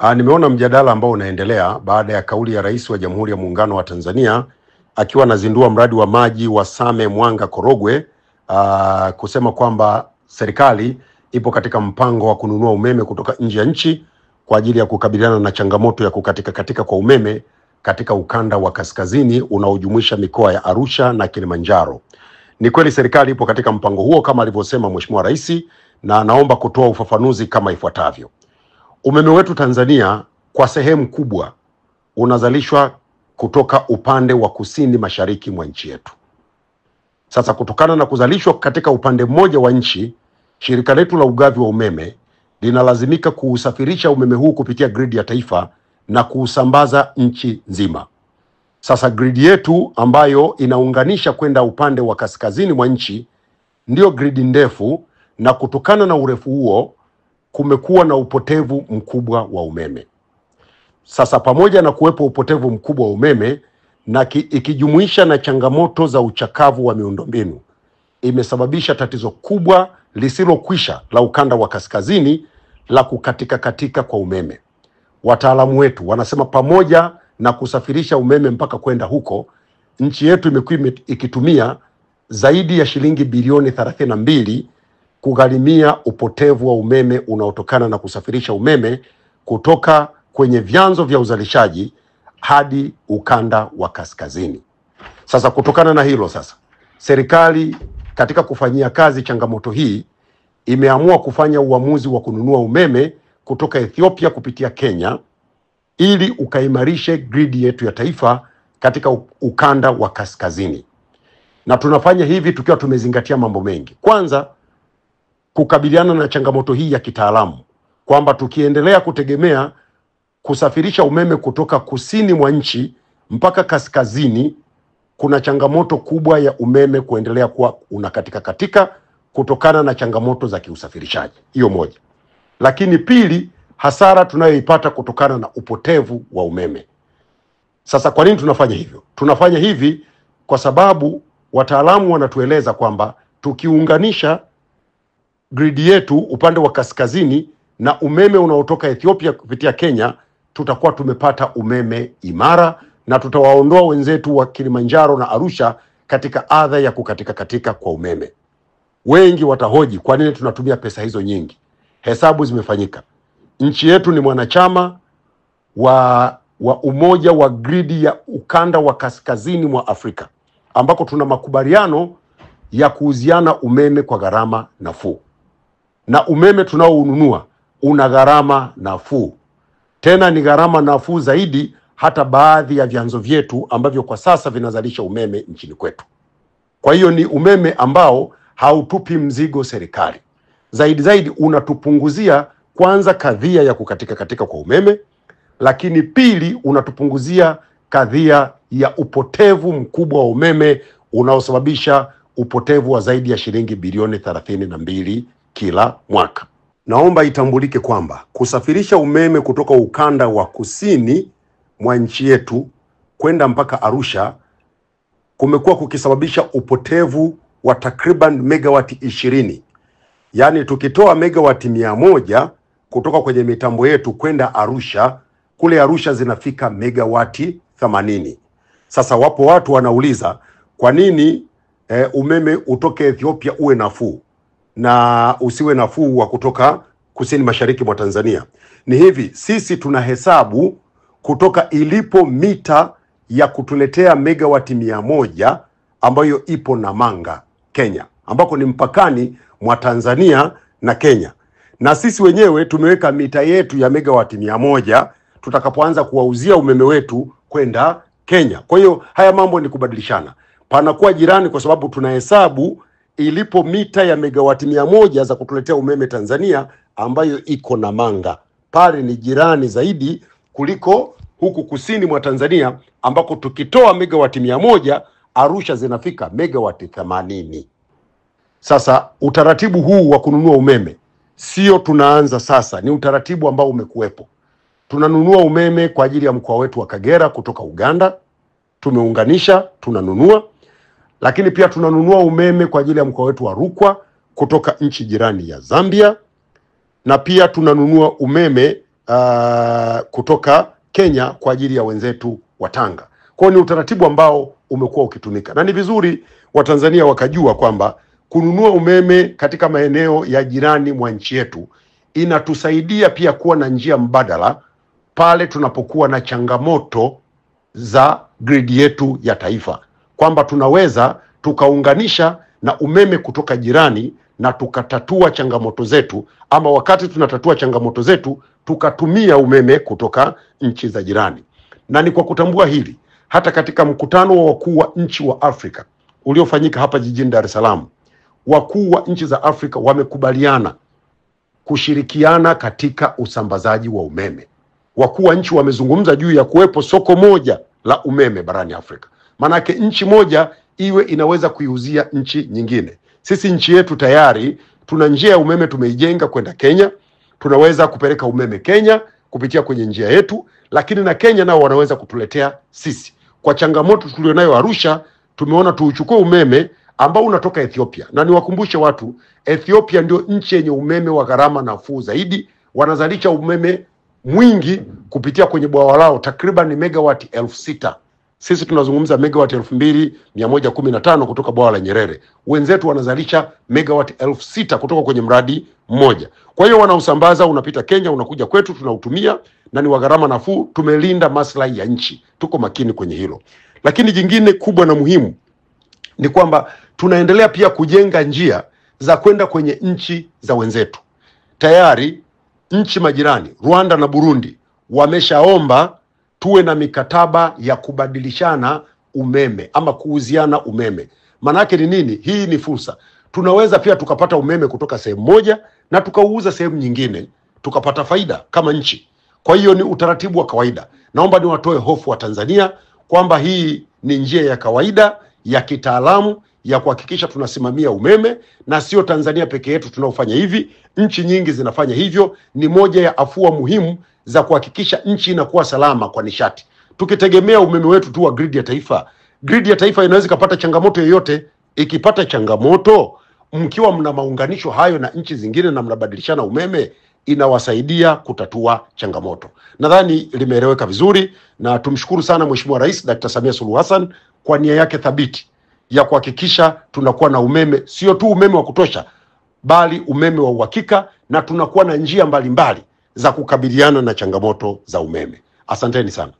Nimeona mjadala ambao unaendelea baada ya kauli ya Rais wa Jamhuri ya Muungano wa Tanzania akiwa anazindua mradi wa maji wa Same Mwanga Korogwe, kusema kwamba serikali ipo katika mpango wa kununua umeme kutoka nje ya nchi kwa ajili ya kukabiliana na changamoto ya kukatika kwa umeme katika ukanda wa kaskazini unaojumuisha mikoa ya Arusha na Kilimanjaro. Ni kweli serikali ipo katika mpango huo kama alivyosema Mheshimiwa Rais, na naomba kutoa ufafanuzi kama ifuatavyo. Umeme wetu Tanzania kwa sehemu kubwa unazalishwa kutoka upande wa kusini mashariki mwa nchi yetu. Sasa kutokana na kuzalishwa katika upande mmoja wa nchi, shirika letu la ugavi wa umeme linalazimika kuusafirisha umeme huu kupitia gridi ya taifa na kuusambaza nchi nzima. Sasa gridi yetu ambayo inaunganisha kwenda upande wa kaskazini mwa nchi ndio gridi ndefu, na kutokana na urefu huo kumekuwa na upotevu mkubwa wa umeme. Sasa pamoja na kuwepo upotevu mkubwa wa umeme na ikijumuisha na changamoto za uchakavu wa miundombinu, imesababisha tatizo kubwa lisilokwisha la ukanda wa kaskazini la kukatika kwa umeme. Wataalamu wetu wanasema pamoja na kusafirisha umeme mpaka kwenda huko, nchi yetu imekuwa ikitumia zaidi ya shilingi bilioni 32 kugharimia upotevu wa umeme unaotokana na kusafirisha umeme kutoka kwenye vyanzo vya uzalishaji hadi ukanda wa kaskazini. Sasa kutokana na hilo, sasa serikali katika kufanyia kazi changamoto hii imeamua kufanya uamuzi wa kununua umeme kutoka Ethiopia kupitia Kenya ili ukaimarishe gridi yetu ya taifa katika ukanda wa kaskazini. Na tunafanya hivi tukiwa tumezingatia mambo mengi. Kwanza, kukabiliana na changamoto hii ya kitaalamu, kwamba tukiendelea kutegemea kusafirisha umeme kutoka kusini mwa nchi mpaka kaskazini, kuna changamoto kubwa ya umeme kuendelea kuwa unakatika kutokana na changamoto za kiusafirishaji. Hiyo moja. Lakini pili, hasara tunayoipata kutokana na upotevu wa umeme. Sasa kwa nini tunafanya hivyo? Tunafanya hivi kwa sababu wataalamu wanatueleza kwamba tukiunganisha gridi yetu upande wa kaskazini na umeme unaotoka Ethiopia kupitia Kenya, tutakuwa tumepata umeme imara na tutawaondoa wenzetu wa Kilimanjaro na Arusha katika adha ya kukatika kwa umeme. Wengi watahoji kwa nini tunatumia pesa hizo nyingi. Hesabu zimefanyika. Nchi yetu ni mwanachama wa umoja wa gridi ya ukanda wa kaskazini mwa Afrika, ambako tuna makubaliano ya kuuziana umeme kwa gharama nafuu. Na umeme tunaoununua una gharama nafuu. Tena ni gharama nafuu zaidi hata baadhi ya vyanzo vyetu ambavyo kwa sasa vinazalisha umeme nchini kwetu. Kwa hiyo ni umeme ambao hautupi mzigo serikali. Zaidi unatupunguzia kwanza kadhia ya kukatika kwa umeme, lakini pili unatupunguzia kadhia ya upotevu mkubwa wa umeme unaosababisha upotevu wa zaidi ya shilingi bilioni 32 kila mwaka. Naomba itambulike kwamba kusafirisha umeme kutoka ukanda wa kusini mwa nchi yetu kwenda mpaka Arusha kumekuwa kukisababisha upotevu wa takriban megawati 20. Yaani tukitoa megawati 100 kutoka kwenye mitambo yetu kwenda Arusha, kule Arusha zinafika megawati 80. Sasa wapo watu wanauliza kwa nini umeme utoke Ethiopia uwe nafuu na usiwe nafuu wa kutoka kusini mashariki mwa Tanzania. Ni hivi, sisi tunahesabu kutoka ilipo mita ya kutuletea megawati 100 ambayo ipo Namanga, Kenya, ambako ni mpakani mwa Tanzania na Kenya. Na sisi wenyewe tumeweka mita yetu ya megawati 100 tutakapoanza kuwauzia umeme wetu kwenda Kenya. Kwa hiyo haya mambo ni kubadilishana. Panakuwa jirani kwa sababu tunahesabu ilipo mita ya megawati 100 za kutuletea umeme Tanzania ambayo iko Namanga. Pale ni jirani zaidi kuliko huku kusini mwa Tanzania ambako tukitoa megawati 100 Arusha zinafika megawati 80. Sasa utaratibu huu wa kununua umeme sio tunaanza sasa, ni utaratibu ambao umekuwepo. Tunanunua umeme kwa ajili ya mkoa wetu wa Kagera kutoka Uganda, tumeunganisha, tunanunua. Lakini pia tunanunua umeme kwa ajili ya mkoa wetu wa Rukwa kutoka nchi jirani ya Zambia, na pia tunanunua umeme kutoka Kenya kwa ajili ya wenzetu wa Tanga. Kwa hiyo ni utaratibu ambao umekuwa ukitumika, na ni vizuri Watanzania wakajua kwamba kununua umeme katika maeneo ya jirani mwa nchi yetu inatusaidia pia kuwa na njia mbadala pale tunapokuwa na changamoto za grid yetu ya taifa, kwamba tunaweza tukaunganisha na umeme kutoka jirani na tukatatua changamoto zetu, ama wakati tunatatua changamoto zetu tukatumia umeme kutoka nchi za jirani. Na ni kwa kutambua hili, hata katika mkutano wa wakuu wa nchi wa Afrika uliofanyika hapa jijini Dar es Salaam, wakuu wa nchi za Afrika wamekubaliana kushirikiana katika usambazaji wa umeme. Wakuu wa nchi wamezungumza juu ya kuwepo soko moja la umeme barani Afrika. Manake nchi moja iwe inaweza kuiuzia nchi nyingine. Sisi nchi yetu tayari tuna njia ya umeme tumeijenga kwenda Kenya. Tunaweza kupeleka umeme Kenya kupitia kwenye njia yetu, lakini na Kenya nao wanaweza kutuletea sisi. Kwa changamoto tulionayo Arusha, tumeona tuuchukue umeme ambao unatoka Ethiopia. Na niwakumbushe watu, Ethiopia ndio nchi yenye umeme wa gharama nafuu zaidi. Wanazalisha umeme mwingi kupitia kwenye bwawa lao, takriban ni megawati 6,000. Sisi tunazungumza megawati 2,115 kutoka bwawa la Nyerere. Wenzetu wanazalisha megawati 6,000 kutoka kwenye mradi mmoja. Kwa hiyo wanausambaza, unapita Kenya, unakuja kwetu, tunautumia na ni wa gharama nafuu. Tumelinda maslahi ya nchi, tuko makini kwenye hilo. Lakini jingine kubwa na muhimu ni kwamba tunaendelea pia kujenga njia za kwenda kwenye nchi za wenzetu. Tayari nchi majirani Rwanda na Burundi wameshaomba tuwe na mikataba ya kubadilishana umeme ama kuuziana umeme. Manake ni nini? Hii ni fursa. Tunaweza pia tukapata umeme kutoka sehemu moja na tukauuza sehemu nyingine, tukapata faida kama nchi. Kwa hiyo ni utaratibu wa kawaida. Naomba niwatoe hofu wa Tanzania kwamba hii ni njia ya kawaida ya kitaalamu ya kuhakikisha tunasimamia umeme, na sio Tanzania peke yetu tunaofanya hivi. Nchi nyingi zinafanya hivyo. Ni moja ya afua muhimu za kuhakikisha nchi inakuwa salama kwa nishati. Tukitegemea umeme wetu tu wa grid ya taifa inaweza kupata changamoto yoyote. Ikipata changamoto, mkiwa mna maunganisho hayo na nchi zingine na mnabadilishana umeme, inawasaidia kutatua changamoto. Nadhani limeeleweka vizuri, na tumshukuru sana Mheshimiwa Rais Dr. Samia Suluhu Hassan kwa nia yake thabiti ya kuhakikisha tunakuwa na umeme, sio tu umeme wa kutosha, bali umeme wa uhakika, na tunakuwa na njia mbalimbali za kukabiliana na changamoto za umeme. Asanteni sana.